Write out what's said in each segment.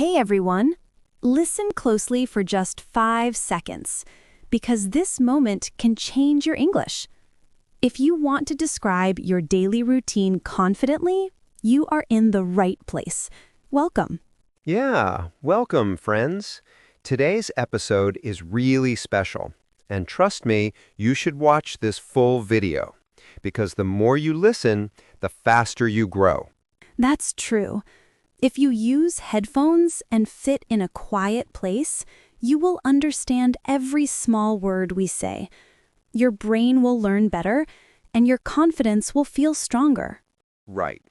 Hey everyone! Listen closely for just 5 seconds, because this moment can change your English. If you want to describe your daily routine confidently, you are in the right place. Welcome. Yeah, welcome, friends. Today's episode is really special. And trust me, you should watch this full video, because the more you listen, the faster you grow. That's true. If you use headphones and sit in a quiet place, you will understand every small word we say. Your brain will learn better, and your confidence will feel stronger. Right.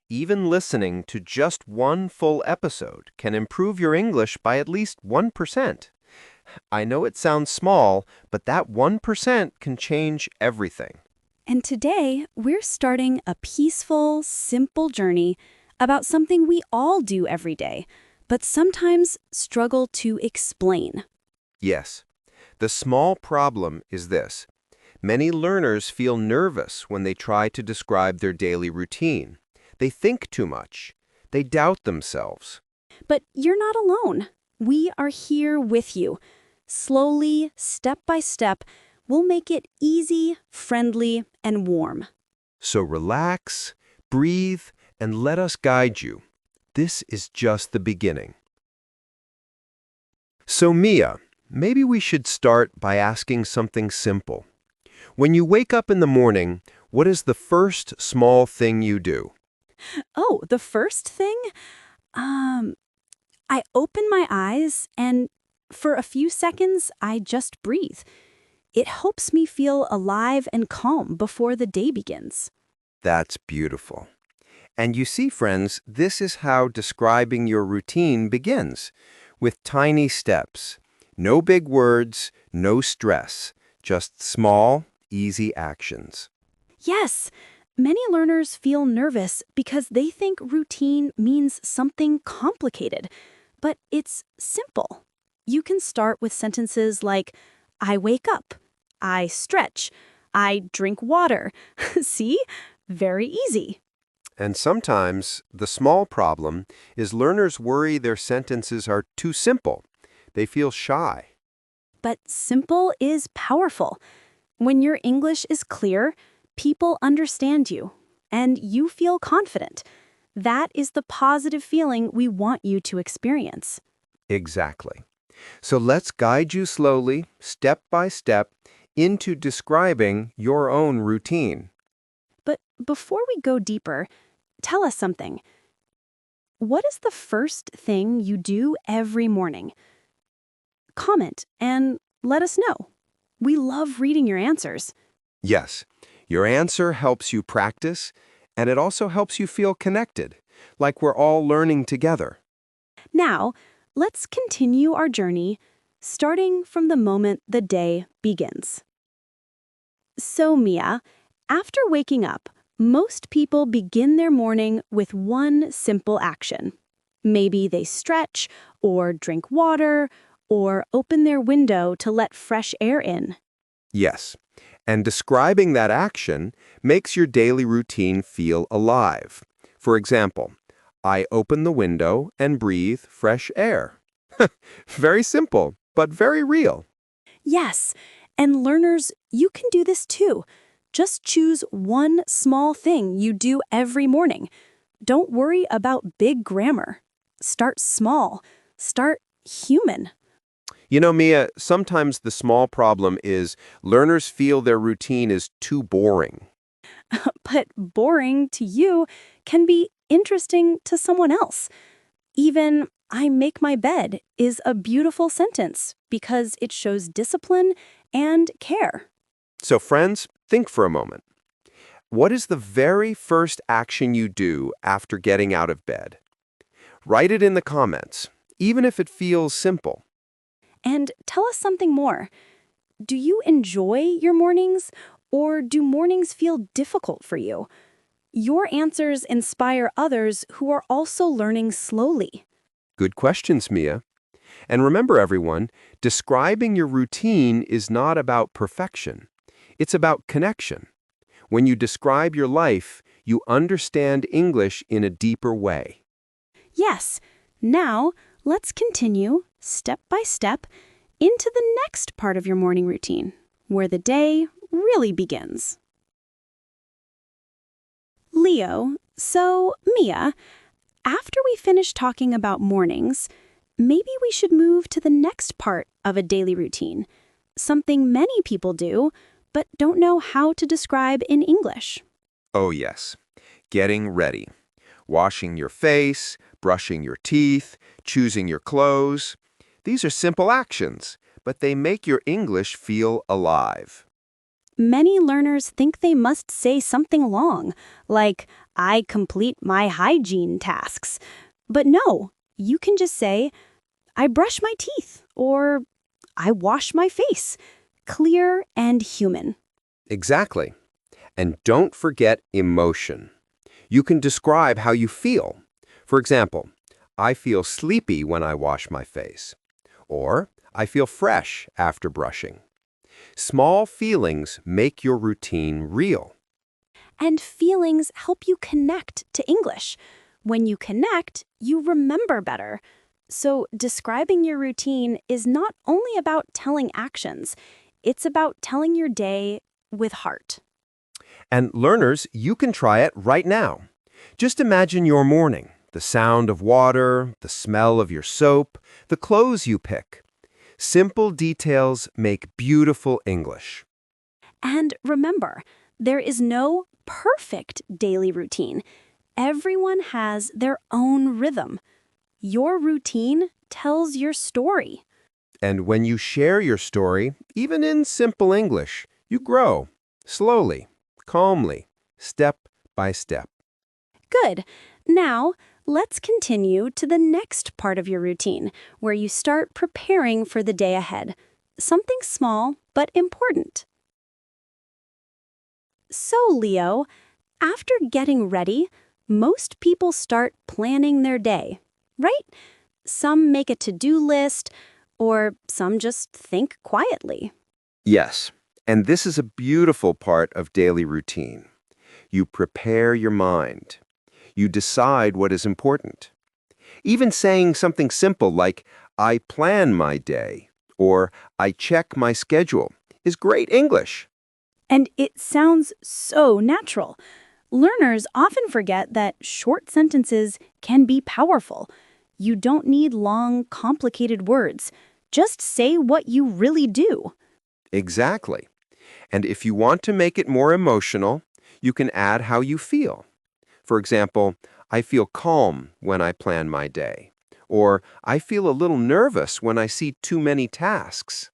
Even listening to just one full episode can improve your English by at least 1%. I know it sounds small, but that 1% can change everything. And today, we're starting a peaceful, simple journey about something we all do every day, but sometimes struggle to explain. Yes. The small problem is this. Many learners feel nervous when they try to describe their daily routine. They think too much. They doubt themselves. But you're not alone. We are here with you. Slowly, step by step, we'll make it easy, friendly, and warm. So relax, breathe, and let us guide you. This is just the beginning. So Mia, maybe we should start by asking something simple. When you wake up in the morning, what is the first small thing you do? Oh, the first thing? I open my eyes and for a few seconds, I just breathe. It helps me feel alive and calm before the day begins. That's beautiful. And you see, friends, this is how describing your routine begins, with tiny steps. No big words, no stress, just small, easy actions. Yes, many learners feel nervous because they think routine means something complicated, but it's simple. You can start with sentences like, I wake up, I stretch, I drink water. See? Very easy. And sometimes the small problem is learners worry their sentences are too simple. They feel shy. But simple is powerful. When your English is clear, people understand you, and you feel confident. That is the positive feeling we want you to experience. Exactly. So let's guide you slowly, step by step, into describing your own routine. But before we go deeper, tell us something. What is the first thing you do every morning? Comment and let us know. We love reading your answers. Yes, your answer helps you practice, and it also helps you feel connected, like we're all learning together. Now, let's continue our journey, starting from the moment the day begins. So, Mia, after waking up, most people begin their morning with one simple action. Maybe they stretch, or drink water, or open their window to let fresh air in. Yes, and describing that action makes your daily routine feel alive. For example, I open the window and breathe fresh air. Very simple, but very real. Yes, and learners, you can do this too. Just choose one small thing you do every morning. Don't worry about big grammar. Start small. Start human. You know, Mia, sometimes the small problem is learners feel their routine is too boring. But boring to you can be interesting to someone else. Even I make my bed is a beautiful sentence because it shows discipline and care. So, friends, think for a moment. What is the very first action you do after getting out of bed? Write it in the comments, even if it feels simple. And tell us something more. Do you enjoy your mornings, or do mornings feel difficult for you? Your answers inspire others who are also learning slowly. Good questions, Mia. And remember, everyone, describing your routine is not about perfection. It's about connection. When you describe your life, you understand English in a deeper way. Yes, Now, let's continue, step by step, into the next part of your morning routine, where the day really begins. Leo, so Mia, after we finish talking about mornings, maybe we should move to the next part of a daily routine, something many people do, but don't know how to describe in English. Oh yes, getting ready. Washing your face, brushing your teeth, choosing your clothes. These are simple actions, but they make your English feel alive. Many learners think they must say something long, like, I complete my hygiene tasks. But no, you can just say, I brush my teeth, or I wash my face. Clear and human. Exactly. And don't forget emotion. You can describe how you feel. For example, I feel sleepy when I wash my face. Or, I feel fresh after brushing. Small feelings make your routine real. And feelings help you connect to English. When you connect, you remember better. So describing your routine is not only about telling actions, it's about telling your day with heart. And learners, you can try it right now. Just imagine your morning, the sound of water, the smell of your soap, the clothes you pick. Simple details make beautiful English. And remember, there is no perfect daily routine. Everyone has their own rhythm. Your routine tells your story. And when you share your story, even in simple English, you grow, slowly, calmly, step by step. Good. Now, let's continue to the next part of your routine, where you start preparing for the day ahead. Something small, but important. So, Leo, after getting ready, most people start planning their day, right? Some make a to-do list, or some just think quietly. Yes, and this is a beautiful part of daily routine. You prepare your mind. You decide what is important. Even saying something simple like, I plan my day, or I check my schedule, is great English. And it sounds so natural. Learners often forget that short sentences can be powerful. You don't need long, complicated words. Just say what you really do. Exactly. And if you want to make it more emotional, you can add how you feel. For example, I feel calm when I plan my day. Or I feel a little nervous when I see too many tasks.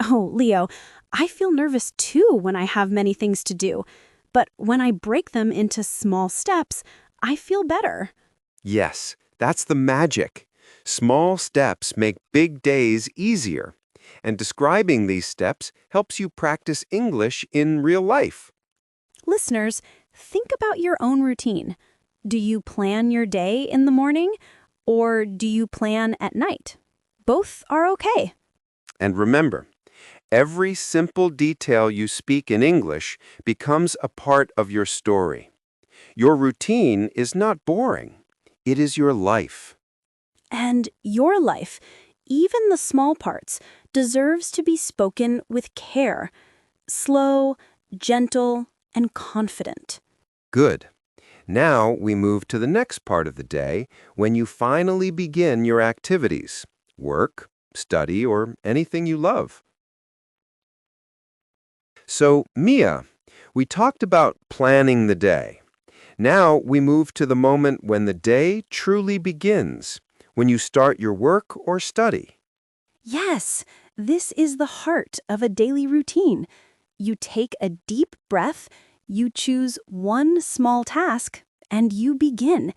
Oh, Leo, I feel nervous too when I have many things to do. But when I break them into small steps, I feel better. Yes, that's the magic. Small steps make big days easier. And describing these steps helps you practice English in real life. Listeners, think about your own routine. Do you plan your day in the morning, or do you plan at night? Both are okay. And remember, every simple detail you speak in English becomes a part of your story. Your routine is not boring. It is your life. And your life, even the small parts, deserves to be spoken with care. Slow, gentle, and confident. Good. Now we move to the next part of the day when you finally begin your activities, work, study, or anything you love. So, Mia, we talked about planning the day. Now we move to the moment when the day truly begins, when you start your work or study. Yes, this is the heart of a daily routine. You take a deep breath, you choose one small task, and you begin.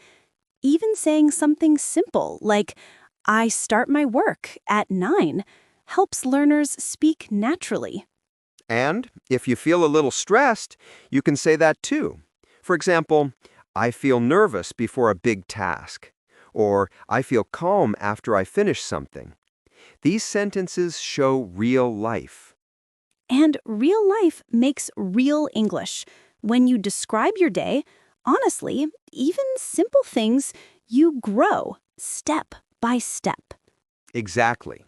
Even saying something simple like, I start my work at 9, helps learners speak naturally. And if you feel a little stressed, you can say that too. For example, I feel nervous before a big task, or I feel calm after I finish something. These sentences show real life. And real life makes real English. When you describe your day, honestly, even simple things, you grow step by step. Exactly.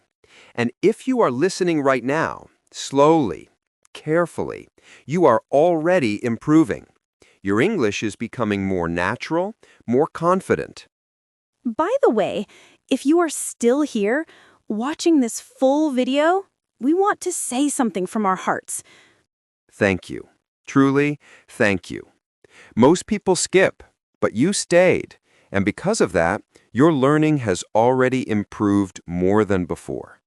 And if you are listening right now, slowly, carefully, you are already improving. Your English is becoming more natural, more confident. By the way, if you are still here, watching this full video, we want to say something from our hearts. Thank you. Truly, thank you. Most people skip, but you stayed. And because of that, your learning has already improved more than before.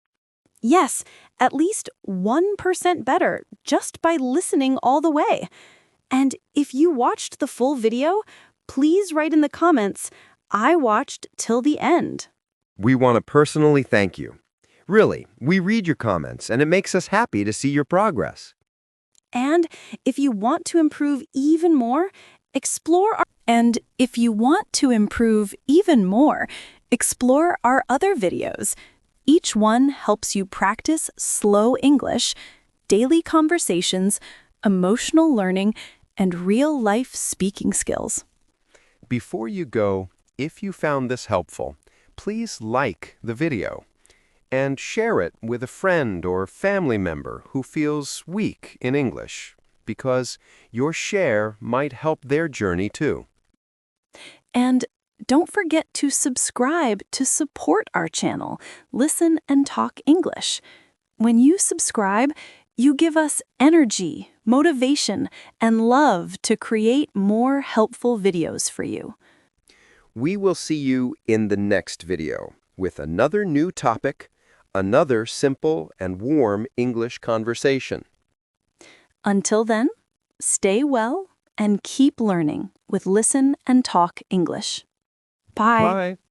Yes, at least 1% better just by listening all the way. And if you watched the full video, please write in the comments, I watched till the end. We want to personally thank you. Really, we read your comments, and it makes us happy to see your progress. And if you want to improve even more, explore our other videos. Each one helps you practice slow English, daily conversations, emotional learning, and real-life speaking skills. Before you go, if you found this helpful, please like the video and share it with a friend or family member who feels weak in English, because your share might help their journey too. And don't forget to subscribe to support our channel, Listen and Talk English. When you subscribe, you give us energy, motivation, and love to create more helpful videos for you. We will see you in the next video with another new topic, another simple and warm English conversation. Until then, stay well and keep learning with Listen and Talk English. Bye. Bye.